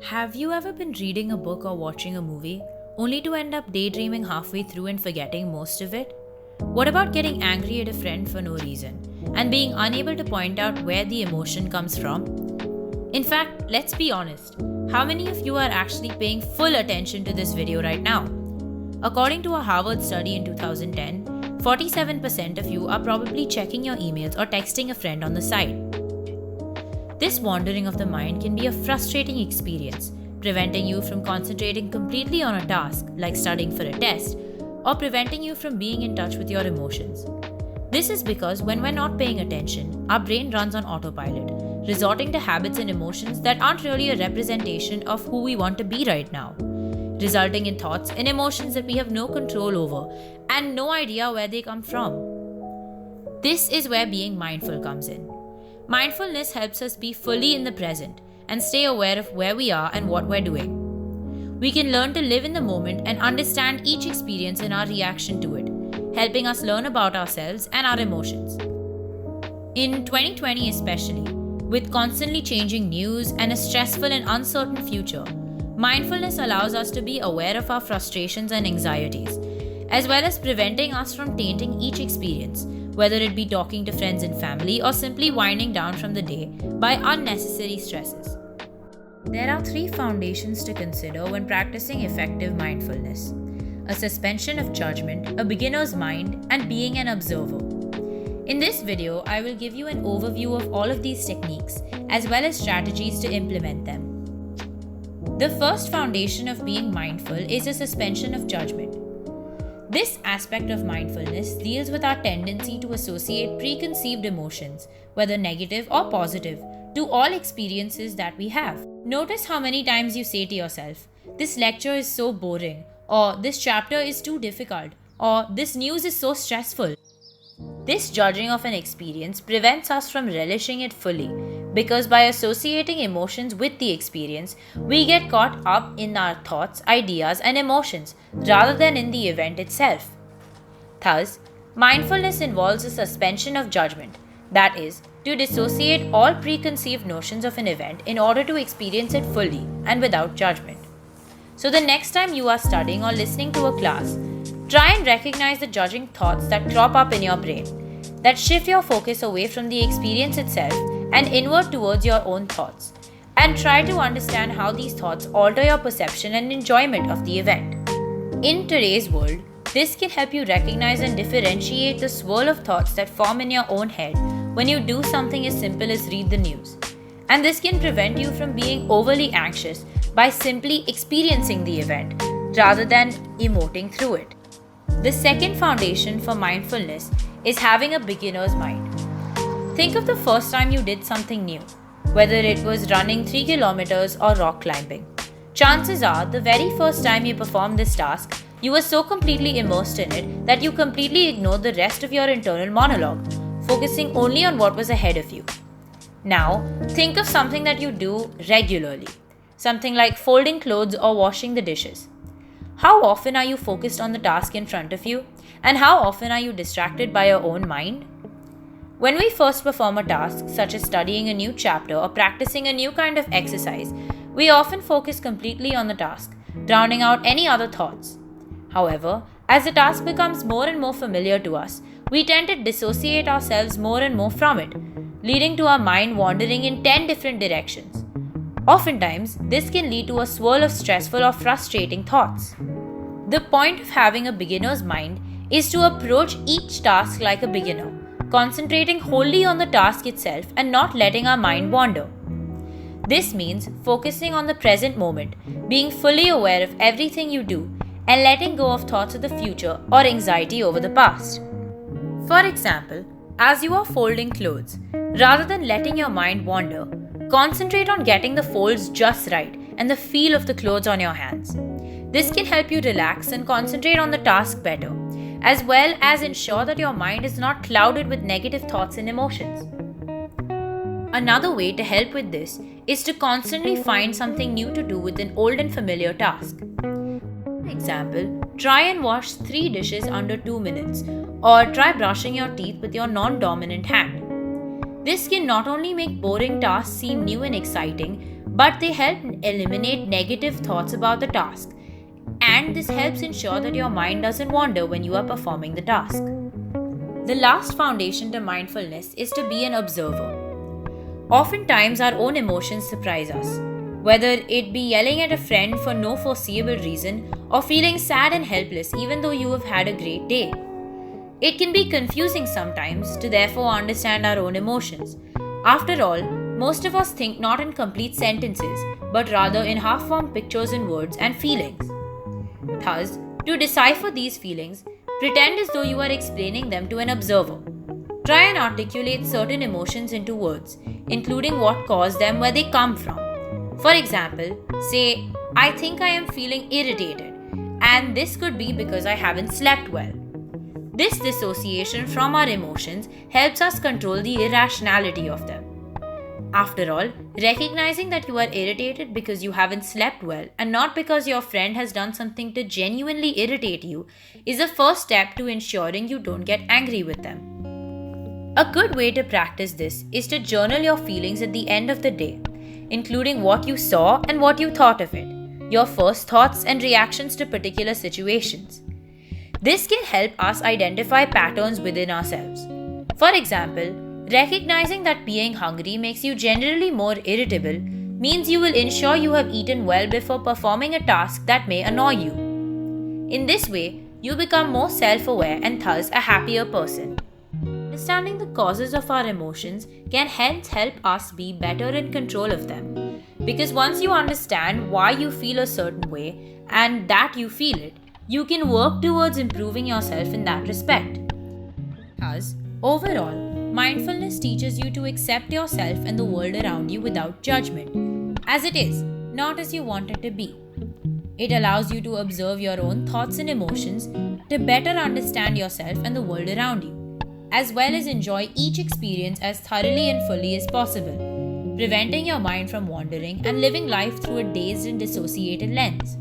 Have you ever been reading a book or watching a movie only to end up daydreaming halfway through and forgetting most of it? What about getting angry at a friend for no reason and being unable to point out where the emotion comes from? In fact, let's be honest. How many of you are actually paying full attention to this video right now? According to a Harvard study in 2010, 47% of you are probably checking your emails or texting a friend on the side. This wandering of the mind can be a frustrating experience, preventing you from concentrating completely on a task, like studying for a test, or preventing you from being in touch with your emotions. This is because when we're not paying attention, our brain runs on autopilot, resorting to habits and emotions that aren't really a representation of who we want to be right now, resulting in thoughts and emotions that we have no control over and no idea where they come from. This is where being mindful comes in. Mindfulness helps us be fully in the present and stay aware of where we are and what we're doing. We can learn to live in the moment and understand each experience and our reaction to it, helping us learn about ourselves and our emotions. In 2020 especially, with constantly changing news and a stressful and uncertain future, mindfulness allows us to be aware of our frustrations and anxieties, as well as preventing us from tainting each experience, whether it be talking to friends and family or simply winding down from the day by unnecessary stresses. There are 3 foundations to consider when practicing effective mindfulness: a suspension of judgment, a beginner's mind, and being an observer. In this video, I will give you an overview of all of these techniques, as well as strategies to implement them. The first foundation of being mindful is a suspension of judgment. This aspect of mindfulness deals with our tendency to associate preconceived emotions, whether negative or positive, to all experiences that we have. Notice how many times you say to yourself, "This lecture is so boring," or "This chapter is too difficult," or "This news is so stressful." This judging of an experience prevents us from relishing it fully, because by associating emotions with the experience, we get caught up in our thoughts, ideas, and emotions rather than in the event itself. Thus, mindfulness involves a suspension of judgment, that is, to dissociate all preconceived notions of an event in order to experience it fully and without judgment. So, the next time you are studying or listening to a class, try and recognize the judging thoughts that crop up in your brain, that shift your focus away from the experience itself and inward towards your own thoughts, and try to understand how these thoughts alter your perception and enjoyment of the event. In today's world, this can help you recognize and differentiate the swirl of thoughts that form in your own head when you do something as simple as read the news. And this can prevent you from being overly anxious by simply experiencing the event rather than emoting through it. The second foundation for mindfulness is having a beginner's mind. Think of the first time you did something new, whether it was running 3 kilometers or rock climbing. Chances are, the very first time you performed this task, you were so completely immersed in it that you completely ignored the rest of your internal monologue, focusing only on what was ahead of you. Now, think of something that you do regularly, something like folding clothes or washing the dishes. How often are you focused on the task in front of you, and how often are you distracted by your own mind? When we first perform a task, such as studying a new chapter or practicing a new kind of exercise, we often focus completely on the task, drowning out any other thoughts. However, as the task becomes more and more familiar to us, we tend to dissociate ourselves more and more from it, leading to our mind wandering in 10 different directions. Oftentimes, this can lead to a swirl of stressful or frustrating thoughts. The point of having a beginner's mind is to approach each task like a beginner, concentrating wholly on the task itself and not letting our mind wander. This means focusing on the present moment, being fully aware of everything you do, and letting go of thoughts of the future or anxiety over the past. For example, as you are folding clothes, rather than letting your mind wander, concentrate on getting the folds just right and the feel of the clothes on your hands. This can help you relax and concentrate on the task better, as well as ensure that your mind is not clouded with negative thoughts and emotions. Another way to help with this is to constantly find something new to do with an old and familiar task. For example, try and wash 3 dishes under 2 minutes, or try brushing your teeth with your non-dominant hand. This can not only make boring tasks seem new and exciting, but they help eliminate negative thoughts about the task, and this helps ensure that your mind doesn't wander when you are performing the task. The last foundation to mindfulness is to be an observer. Oftentimes, our own emotions surprise us, whether it be yelling at a friend for no foreseeable reason or feeling sad and helpless even though you have had a great day. It can be confusing sometimes to therefore understand our own emotions. After all, most of us think not in complete sentences, but rather in half-formed pictures and words and feelings. Thus, to decipher these feelings, pretend as though you are explaining them to an observer. Try and articulate certain emotions into words, including what caused them, where they come from. For example, say, I think I am feeling irritated, and this could be because I haven't slept well. This dissociation from our emotions helps us control the irrationality of them. After all, recognizing that you are irritated because you haven't slept well and not because your friend has done something to genuinely irritate you is a first step to ensuring you don't get angry with them. A good way to practice this is to journal your feelings at the end of the day, including what you saw and what you thought of it, your first thoughts and reactions to particular situations. This can help us identify patterns within ourselves. For example, recognizing that being hungry makes you generally more irritable means you will ensure you have eaten well before performing a task that may annoy you. In this way, you become more self-aware and thus a happier person. Understanding the causes of our emotions can hence help us be better in control of them. Because once you understand why you feel a certain way and that you feel it, you can work towards improving yourself in that respect. Thus, overall, mindfulness teaches you to accept yourself and the world around you without judgment, as it is, not as you want it to be. It allows you to observe your own thoughts and emotions to better understand yourself and the world around you, as well as enjoy each experience as thoroughly and fully as possible, preventing your mind from wandering and living life through a dazed and dissociated lens.